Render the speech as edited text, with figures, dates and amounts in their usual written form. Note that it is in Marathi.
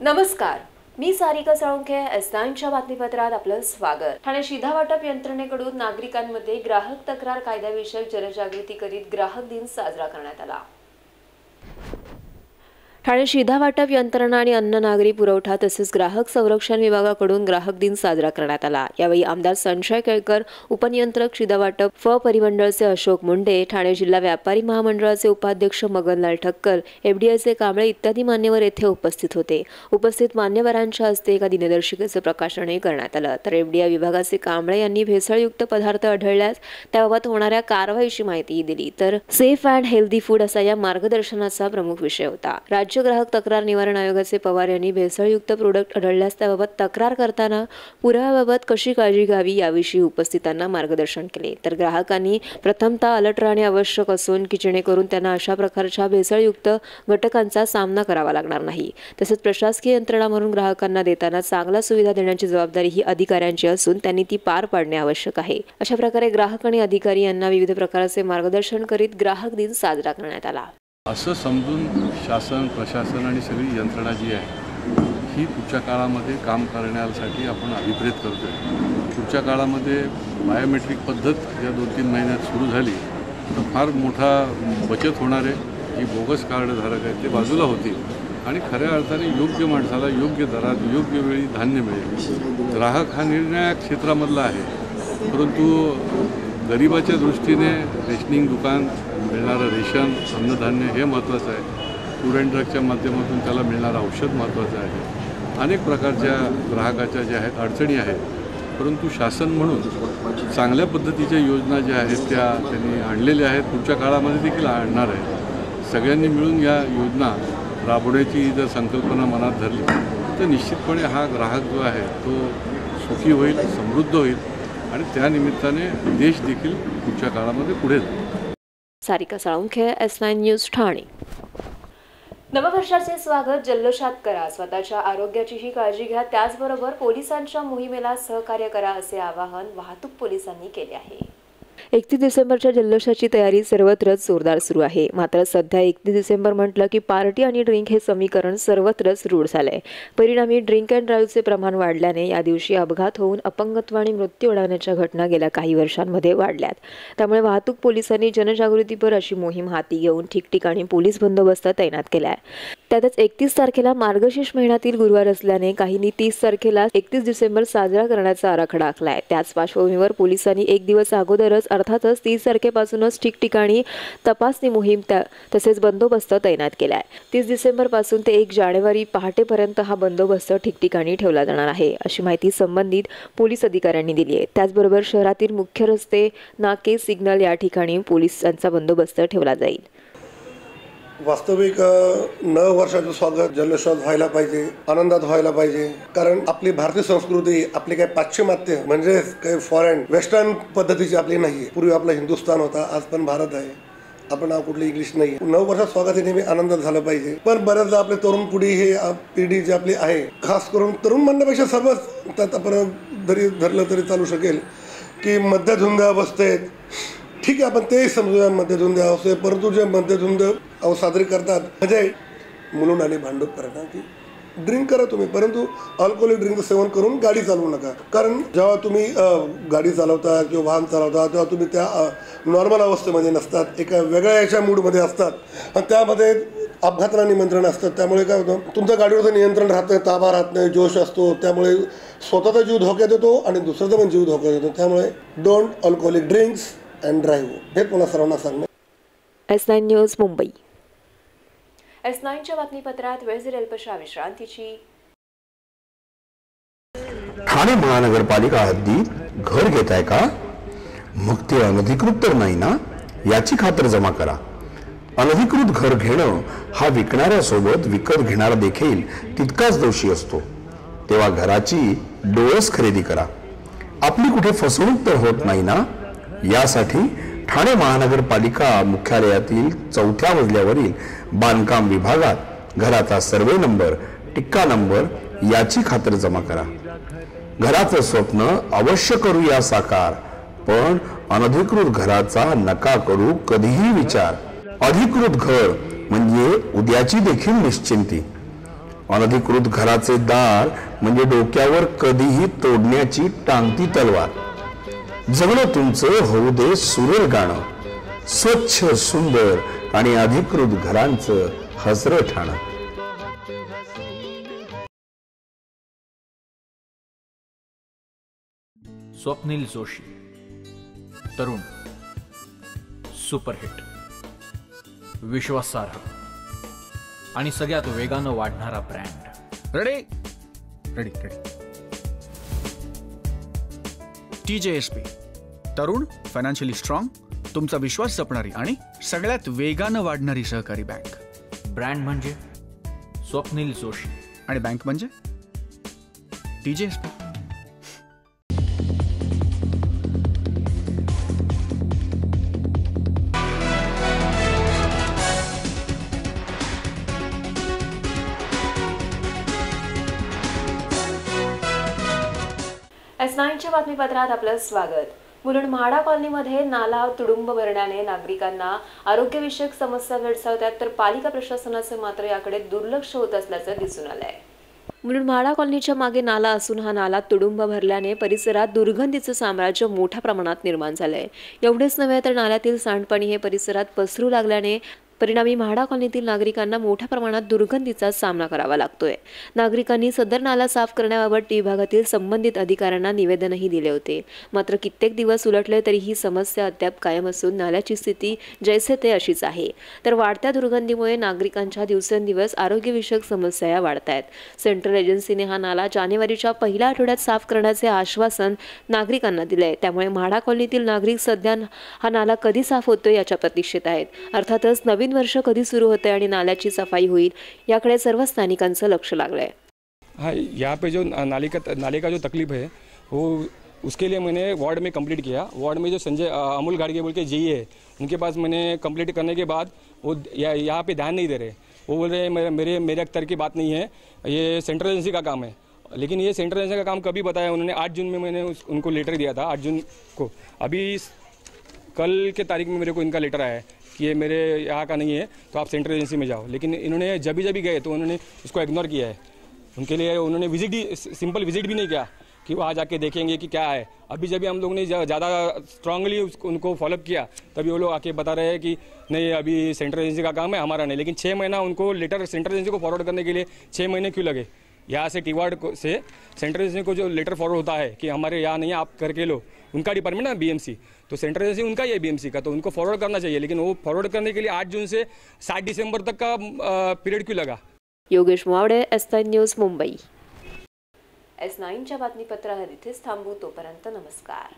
नमस्कार, मी सारिका साळुंखे. एस9च्या बातमीपत्रात आपलं स्वागत. ठाणे शिधा वाटप यंत्रणेकडून नागरिकांमध्ये ग्राहक तक्रार कायद्याविषयक जनजागृती करीत ग्राहक दिन साजरा करण्यात आला. ठाणे शिधा वाटप यंत्रणा आणि अन्न नागरी पुरवठा तसेच ग्राहक संरक्षण विभागाकडून ग्राहक दिन साजरा करण्यात आला. यावेळी आमदार संजय केळकर, उपनियंत्रक शिधा वाटप फ परिमंडळचे अशोक मुंडे, ठाणे जिल्हा व्यापारी महामंडळाचे उपाध्यक्ष मगनलाल ठक्कर, एफडीआयचे कांबळे इत्यादी मान्यवर येथे उपस्थित होते. उपस्थित मान्यवरांच्या हस्ते एका दिनदर्शिकेचे प्रकाशनही करण्यात आलं. तर एफडीआय विभागाचे कांबळे यांनी भेसळयुक्त पदार्थ आढळल्यास त्याबाबत होणाऱ्या कारवाईची माहिती दिली. तर सेफ अँड हेल्दी फूड असा या मार्गदर्शनाचा प्रमुख विषय होता. राज्य ग्राहक तक्रार निवारण आयोगाचे पवार यांनी भेसळयुक्त प्रोडक्ट आढळल्यास त्याबाबत तक्रार करताना पुराव्याबाबत कशी काळजी घ्यावी याविषयी उपस्थितांना मार्गदर्शन केले. तर ग्राहकांनी प्रथमतः अलर्ट राहणे आवश्यक असून की जेणेकरून त्यांना अशा प्रकारच्या भेसळयुक्त घटकांचा सामना करावा लागणार नाही. तसेच प्रशासकीय यंत्रणा म्हणून ग्राहकांना देताना चांगल्या सुविधा देण्याची जबाबदारी ही अधिकाऱ्यांची असून त्यांनी ती पार पाडणे आवश्यक आहे. अशा प्रकारे ग्राहक आणि अधिकारी यांना विविध प्रकारचे मार्गदर्शन करीत ग्राहक दिन साजरा करण्यात आला. असं समजून शासन, प्रशासन आणि सगळी यंत्रणा जी आहे ही पुढच्या काळामध्ये काम करण्यासाठी आपण अभिप्रेत करतो आहे. पुढच्या काळामध्ये बायोमेट्रिक पद्धत या 2-3 महिन्यात सुरू झाली तर फार मोठा बचत होणार आहे. जी बोगस कार्डधारक आहेत ते बाजूला होतील आणि खऱ्या अर्थाने योग्य माणसाला योग्य दरात योग्य वेळी धान्य मिळेल. ग्राहक हा निर्णायक क्षेत्रामधला आहे, परंतु गरिबाच्या दृष्टीने रेशनिंग दुकान, मिळणारं रेशन, अन्नधान्य हे महत्त्वाचं आहे. फूड अँड ड्रगच्या माध्यमातून त्याला मिळणारं औषध महत्त्वाचं आहे. अनेक प्रकारच्या ग्राहकाच्या ज्या आहेत अडचणी आहेत, परंतु शासन म्हणून चांगल्या पद्धतीच्या योजना ज्या आहेत त्या त्यांनी आणलेल्या आहेत, पुढच्या काळामध्ये देखील आणणार आहे. सगळ्यांनी मिळून या योजना राबवण्याची जर संकल्पना मनात धरली तर निश्चितपणे हा ग्राहक जो आहे तो सुखी होईल, समृद्ध होईल आणि त्या निमित्ताने देश देखील पुढच्या काळामध्ये पुढे जाईल. सारिका साळुंखे, एस9 न्यूज, ठाणे. नववर्षाचे स्वागत जल्लोषात करा, स्वतःच्या आरोग्याचीही काळजी घ्या, त्याचबरोबर पोलिसांच्या मोहिमेला सहकार्य करा असे आवाहन वाहतूक पोलिसांनी केले आहे. 31 डिसेंबरच्या जल्लोषाची तयारी सर्वत्रच जोरदार सुरू आहे. मात्र सध्या 31 डिसेंबर म्हटलं की पार्टी आणि ड्रिंक हे समीकरण सर्वत्रच रूढ झालंय. परिणामी ड्रिंक अँड ड्राईव्हचे प्रमाण वाढल्याने या दिवशी अपघात होऊन अपंगत्व आणि मृत्यू ओढवण्याच्या घटना गेल्या काही वर्षांमध्ये वाढल्यात. त्यामुळे वाहतूक पोलिसांनी जनजागृतीपर अशी मोहीम हाती घेऊन ठिकठिकाणी पोलीस बंदोबस्त तैनात केलाय. त्यातच 31 तारखेला मार्गशीर्ष महिन्यातील गुरुवार असल्याने काहींनी 30 तारखेला 31 डिसेंबर साजरा करण्याचा आराखडा आखलाय. त्याच पार्श्वभूमीवर पोलिसांनी एक दिवस अगोदरच अर्थातच 30 तारखेपासूनच ठिकठिकाणी तपासणी मोहीम तसेच बंदोबस्त तैनात केलाय. 30 डिसेंबर पासून ते 1 जानेवारी पहाटेपर्यंत हा बंदोबस्त ठिकठिकाणी ठेवला जाणार आहे अशी माहिती संबंधित पोलीस अधिकाऱ्यांनी दिली आहे. त्याचबरोबर शहरातील मुख्य रस्ते, नाके, सिग्नल या ठिकाणी पोलिसांचा बंदोबस्त ठेवला जाईल. वास्तविक नववर्षाचं स्वागत जल्लोषात व्हायला पाहिजे, आनंदात व्हायला पाहिजे. कारण आपली भारतीय संस्कृती आपली काही पाश्चिमात्य म्हणजे काही फॉरेन वेस्टर्न पद्धतीची आपली नाही. पूर्वी आपला हिंदुस्थान होता, आज पण भारत आहे. आपण नाव कुठलं इंग्लिश नाही. नववर्षात स्वागत हे नेहमी आनंदात झालं पाहिजे. पण बऱ्याचदा आपले तरुण पिढी हे पिढी जी आपली आहे, खास करून तरुण म्हणण्यापेक्षा सर्वच त्यात आपण धरलं तरी चालू शकेल की मध्यधुंद अवस्थेत, ठीक आहे आपण तेही समजूया मध्यधुंद अवस्थेत, परंतु जे मध्यधुंद साजरी करतात म्हणजे मुलून आणि भांडूप करणं की ड्रिंक करा तुम्ही, परंतु अल्कोहोलिक ड्रिंकचं सेवन करून गाडी चालवू नका. कारण जेव्हा तुम्ही गाडी चालवता किंवा वाहन चालवता तेव्हा तुम्ही त्या नॉर्मल अवस्थेमध्ये नसतात, एका वेगळ्या याच्या मूडमध्ये असतात आणि त्यामध्ये अपघाताला निमंत्रण असतं. त्यामुळे काय होतं, तुमचं गाडीवरचं नियंत्रण राहत नाही, ताबा राहत नाही, जोश असतो. त्यामुळे स्वतःचा जीव धोक्यात येतो आणि दुसऱ्याचा पण जीव धोक्यात येतो. त्यामुळे don't alcoholic drinks and drive हे पुन्हा सर्वांना सांगणे. एस9 न्यूज, मुंबई. एस9च्या बातमीपत्रात वेळ झाली अल्पशा विश्रांतीची. ठाणे महानगरपालिका हद्दीत घर घेताय का? मग ते अनधिकृत तर नाही ना, याची खातर जमा करा. अनधिकृत घर घेणं हा विकणाऱ्यासोबत विकत घेणारा देखील तितकाच दोषी असतो. तेव्हा घराची डोळस खरेदी करा. आपली कुठे फसवणूक तर होत नाही ना, यासाठी ठाणे महानगरपालिका मुख्यालयातील 4थ्या मजल्यावरील बांधकाम विभागात घराचा सर्वे नंबर, टिक्का नंबर याची खातर जमा करा. घराचं स्वप्न अवश्य करूया साकार, पण अनधिकृत घराचा नका करू कधीही विचार. अधिकृत घर म्हणजे उद्याची देखील निश्चिंती. अनधिकृत घराचे दार म्हणजे डोक्यावर कधीही तोडण्याची टांगती तलवार. जगणं तुमचं होऊ दे सुरेल गाणं, स्वच्छ सुंदर आणि अधिकृत घरांचं हसरं ठाणं. स्वप्नील जोशी, तरुण, सुपरहिट, विश्वासार्ह आणि सगळ्यात वेगानं वाढणारा brand. Ready ready ready. TJSP, तरुण, फायनान्शियली स्ट्रॉंग, तुमचा विश्वास जपणारी आणि सगळ्यात वेगानं वाढणारी सहकारी बँक. ब्रँड म्हणजे स्वप्नील जोशी आणि बँक म्हणजे TJSP. S9च्या बातमीपत्रात आपलं स्वागत. मुलुंड म्हाडा कॉलनीमध्ये नाला तुडुंब भरण्याने नागरिकांना आरोग्यविषयक समस्या भेडसावतात, तर पालिका प्रशासनाचे मात्र याकडे दुर्लक्ष होत असल्याचं दिसून आलंय. मुलुंड म्हाडा कॉलनीच्या मागे नाला असून हा नाला तुडुंब भरल्याने परिसरात दुर्गंधीचं साम्राज्य मोठ्या प्रमाणात निर्माण झालंय. एवढेच नव्हे तर नाल्यातील सांडपाणी हे परिसरात पसरू लागल्याने परिणामी म्हाडा कॉलनीतील नागरिकांना मोठ्या प्रमाणात दुर्गंधीचा सामना करावा लागतोय. नागरिकांनी सदर नाला साफ करण्याबाबत विभागातील संबंधित अधिकाऱ्यांना निवेदनही दिले होते. मात्र कित्येक दिवस उलटले तरी ही समस्या अद्याप कायम असून नाल्याची स्थिती जैसे ते अशीच आहे. तर वाढत्या दुर्गंधीमुळे नागरिकांच्या दिवसेंदिवस आरोग्यविषयक समस्या वाढत आहेत. सेंट्रल एजन्सीने हा नाला जानेवारीच्या पहिल्या आठवड्यात साफ करण्याचे आश्वासन नागरिकांना दिले. त्यामुळे म्हाडा कॉलनीतील नागरिक सध्या हा नाला कधी साफ होतोय याच्या प्रतीक्षेत आहेत. अर्थातच नवीन वर्ष कधी सुरू होते आणि नाल्याची सफाई होईल याकडे सर्व स्थानिकांचं लक्ष लागलंय. हाँ, यहाँ पे जो नाले का जो तकलीफ है वो उसके लिए मैंने वार्ड में कंप्लीट किया. वार्ड में जो संजय अमूल गाड़गे बोल के JE है, उनके पास मैंने कंप्लीट करने के बाद वो यहाँ पे ध्यान नहीं दे रहे. वो बोल रहे मेरे अख्तर की बात नहीं है, ये सेंट्रल एजेंसी का काम है. लेकिन ये सेंट्रल एजेंसी का काम कभी बताया उन्होंने? 8 जून में मैंने उनको लेटर दिया था, 8 जून को. अभी कल के तारीख में मेरे को इनका लेटर आया है कि ये मेरे यहाँ का नहीं है, तो आप सेंट्रल एजेंसी में जाओ. लेकिन इन्होंने जब भी गए तो उन्होंने उसको इग्नोर किया है. उनके लिए उन्होंने सिंपल विजिट भी नहीं किया कि वहाँ जाके देखेंगे कि क्या है. अभी जब हम लोग ने ज़्यादा स्ट्रांगली उनको फॉलोअप किया तभी वो लोग आके बता रहे हैं कि नहीं, अभी सेंट्रल एजेंसी का काम है, हमारा नहीं. लेकिन 6 महीना उनको लेटर सेंट्रल एजेंसी को फॉरवर्ड करने के लिए 6 महीने क्यों लगे? यहाँ से टीवार्ड से सेंट्रल एजेंसी को जो लेटर फॉरवर्ड होता है कि हमारे यहाँ नहीं है, आप करके लो. उनका डिपार्टमेंट ना BMC, तो सेंट्रल एजेंसी उनका ही है BMC का, तो उनको फॉरवर्ड करना चाहिए. लेकिन वो फॉरवर्ड करने के लिए 8 जून से 7 दिसंबर तक का पीरियड क्यों लगा? Yogesh Mowade, S9 news, Mumbai. S9च्या बातमीपत्रात इथेच थांबू. तोपर्यंत नमस्कार.